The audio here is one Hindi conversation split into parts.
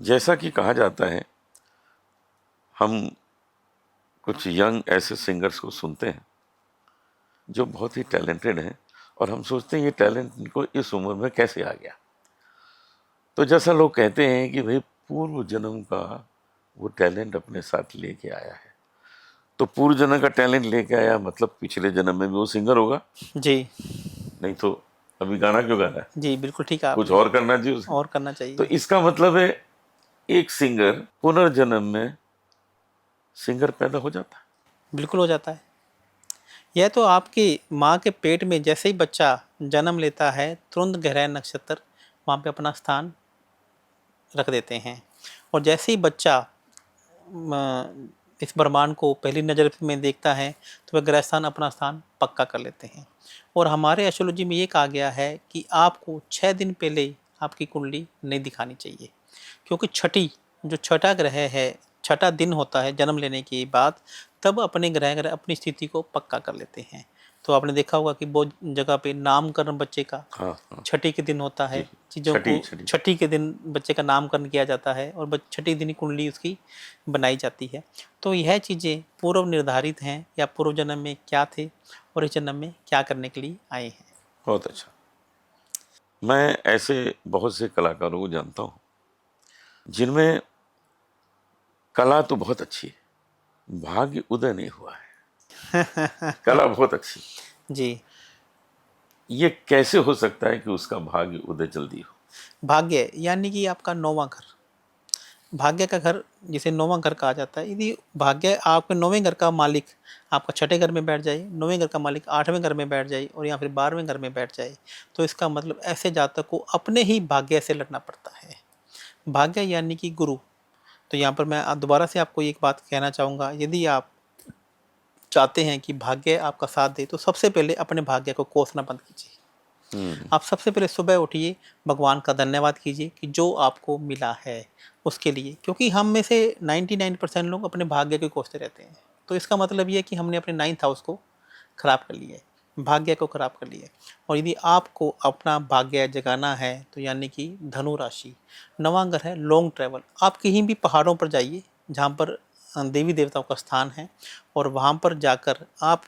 जैसा कि कहा जाता है, हम कुछ यंग ऐसे सिंगर्स को सुनते हैं जो बहुत ही टैलेंटेड हैं और हम सोचते हैं ये टैलेंट इनको इस उम्र में कैसे आ गया। तो जैसा लोग कहते हैं कि भाई पूर्व जन्म का वो टैलेंट अपने साथ लेके आया है, तो पूर्व जन्म का टैलेंट लेके आया मतलब पिछले जन्म में भी वो सिंगर होगा जी नहीं तो अभी गाना क्यों गा रहा है? जी, बिल्कुल ठीक है कुछ आपने। और करना चाहिए उसे। और करना तो चाहिए। इसका मतलब है एक सिंगर पुनर्जन्म में सिंगर पैदा हो जाता है। बिल्कुल हो जाता है। यह तो आपकी माँ के पेट में जैसे ही बच्चा जन्म लेता है, तुरंत ग्रह नक्षत्र वहाँ पे अपना स्थान रख देते हैं। और जैसे ही बच्चा इस ब्रह्मांड को पहली नज़र में देखता है तो वह ग्रह स्थान अपना स्थान पक्का कर लेते हैं। और हमारे एस्ट्रोलॉजी में ये कहा गया है कि आपको 6 दिन पहले आपकी कुंडली नहीं दिखानी चाहिए, क्योंकि जो छठा ग्रह है, छठा दिन होता है जन्म लेने के बाद, तब अपने ग्रह अपनी स्थिति को पक्का कर लेते हैं। तो आपने देखा होगा कि बहुत जगह पे नामकरण बच्चे का हाँ हाँ छठी के दिन होता है। जी, चीज़ों को छठी छठी के दिन बच्चे का नामकरण किया जाता है और छठी दिन ही कुंडली उसकी बनाई जाती है। तो यह चीज़ें पूर्व निर्धारित हैं, या पूर्व जन्म में क्या थे और इस जन्म में क्या करने के लिए आए हैं। बहुत अच्छा। मैं ऐसे बहुत से कलाकारों को जानता हूँ जिनमें कला तो बहुत अच्छी है, भाग्य उदय नहीं हुआ है। कला बहुत अच्छी, जी। ये कैसे हो सकता है कि उसका भाग्य उदय जल्दी हो? भाग्य यानी कि आपका नौवां घर, भाग्य का घर जिसे नौवां घर कहा जाता है। यदि भाग्य आपके नौवें घर का मालिक आपका छठे घर में बैठ जाए, नौवें घर का मालिक आठवें घर में बैठ जाए और या फिर 12वें घर में बैठ जाए, तो इसका मतलब ऐसे जातक को अपने ही भाग्य से लड़ना पड़ता है। भाग्य यानी कि गुरु। तो यहाँ पर मैं दोबारा से आपको एक बात कहना चाहूँगा, यदि आप चाहते हैं कि भाग्य आपका साथ दे तो सबसे पहले अपने भाग्य को कोसना बंद कीजिए। आप सबसे पहले सुबह उठिए, भगवान का धन्यवाद कीजिए कि जो आपको मिला है उसके लिए, क्योंकि हम में से 99% लोग अपने भाग्य को कोसते रहते हैं। तो इसका मतलब ये है कि हमने अपने 9th हाउस को खराब कर लिया है, भाग्य को खराब कर लिया है। और यदि आपको अपना भाग्य जगाना है तो यानी कि धनु राशि, नवां घर है लॉन्ग ट्रैवल। आप कहीं भी पहाड़ों पर जाइए जहाँ पर देवी देवताओं का स्थान है, और वहाँ पर जाकर आप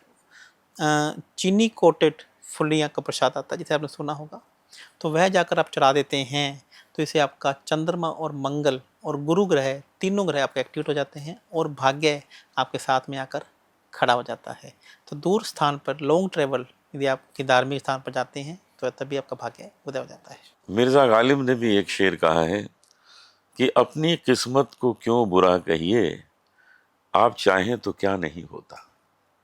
चीनी कोटेड फुलियाँ का प्रसाद आता है जिसे आपने सुना होगा, तो वह जाकर आप चढ़ा देते हैं। तो इसे आपका चंद्रमा और मंगल और गुरु ग्रह, तीनों ग्रह आपके एक्टिवेट हो जाते हैं और भाग्य आपके साथ में आकर खड़ा हो जाता है। तो दूर स्थान पर लॉन्ग ट्रेवल यदि आप किसी धार्मिक स्थान पर जाते हैं तो तभी आपका भाग्य उदय हो जाता है। मिर्जा गालिब ने भी एक शेर कहा है कि अपनी किस्मत को क्यों बुरा कहिए, आप चाहें तो क्या नहीं होता।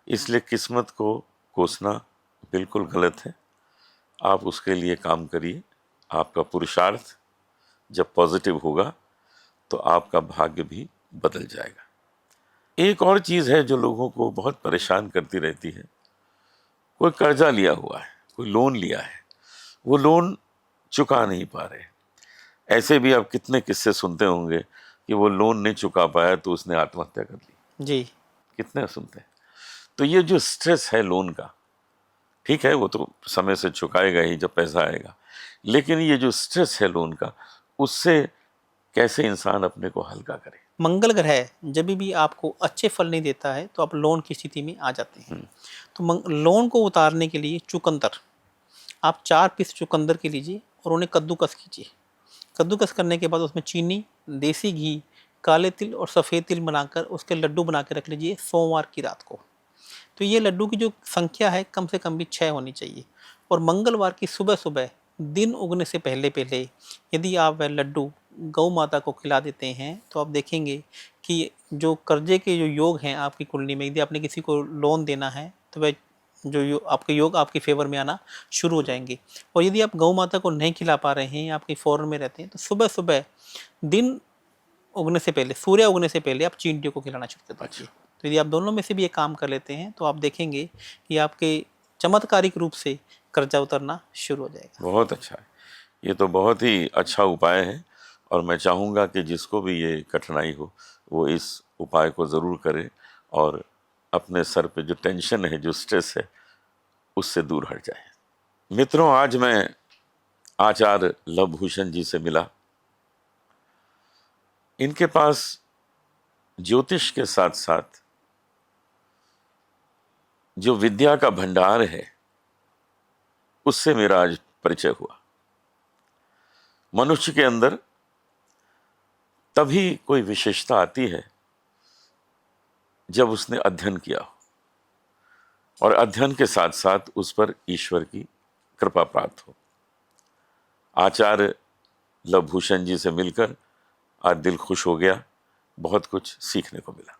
इसलिए किस्मत को कोसना बिल्कुल गलत है। आप उसके लिए काम करिए। आपका पुरुषार्थ जब पॉजिटिव होगा तो आपका भाग्य भी बदल जाएगा। एक और चीज़ है जो लोगों को बहुत परेशान करती रहती है। कोई कर्जा लिया हुआ है, कोई लोन लिया है, वो लोन चुका नहीं पा रहे। ऐसे भी आप कितने किस्से सुनते होंगे कि वो लोन नहीं चुका पाया तो उसने आत्महत्या कर ली। जी। कितने सुनते हैं। तो ये जो स्ट्रेस है लोन का, ठीक है वो तो समय से चुकाएगा ही जब पैसा आएगा, लेकिन ये जो स्ट्रेस है लोन का, उससे कैसे इंसान अपने को हल्का करे। मंगल ग्रह जब भी आपको अच्छे फल नहीं देता है तो आप लोन की स्थिति में आ जाते हैं। तो लोन को उतारने के लिए चुकंदर, आप 4 पीस चुकंदर के लीजिए और उन्हें कद्दूकस कीजिए। कद्दूकस करने के बाद उसमें चीनी, देसी घी, काले तिल और सफ़ेद तिल बनाकर उसके लड्डू बना के रख लीजिए सोमवार की रात को। तो ये लड्डू की जो संख्या है कम से कम भी 6 होनी चाहिए। और मंगलवार की सुबह सुबह दिन उगने से पहले पहले यदि आप वह लड्डू गौ माता को खिला देते हैं तो आप देखेंगे कि जो कर्जे के जो योग हैं आपकी कुंडली में, यदि आपने किसी को लोन देना है तो वह आपके योग आपके फेवर में आना शुरू हो जाएंगे। और यदि आप गौ माता को नहीं खिला पा रहे हैं, आप कहीं फॉरेन में रहते हैं, तो सुबह सुबह दिन उगने से पहले, सूर्य उगने से पहले आप चींटियों को खिलाना शुरू कर दीजिए। तो यदि आप दोनों में से भी ये काम कर लेते हैं तो आप देखेंगे कि आपके चमत्कारिक रूप से कर्जा उतरना शुरू हो जाएगा। बहुत अच्छा है, ये तो बहुत ही अच्छा उपाय है और मैं चाहूँगा कि जिसको भी ये कठिनाई हो वो इस उपाय को ज़रूर करे और अपने सर पे जो टेंशन है, जो स्ट्रेस है, उससे दूर हट जाए। मित्रों, आज मैं आचार्य लवभूषण जी से मिला। इनके पास ज्योतिष के साथ साथ जो विद्या का भंडार है उससे मेरा आज परिचय हुआ। मनुष्य के अंदर तभी कोई विशेषता आती है जब उसने अध्ययन किया हो, और अध्ययन के साथ साथ उस पर ईश्वर की कृपा प्राप्त हो। आचार्य लवभूषण जी से मिलकर आज दिल खुश हो गया, बहुत कुछ सीखने को मिला।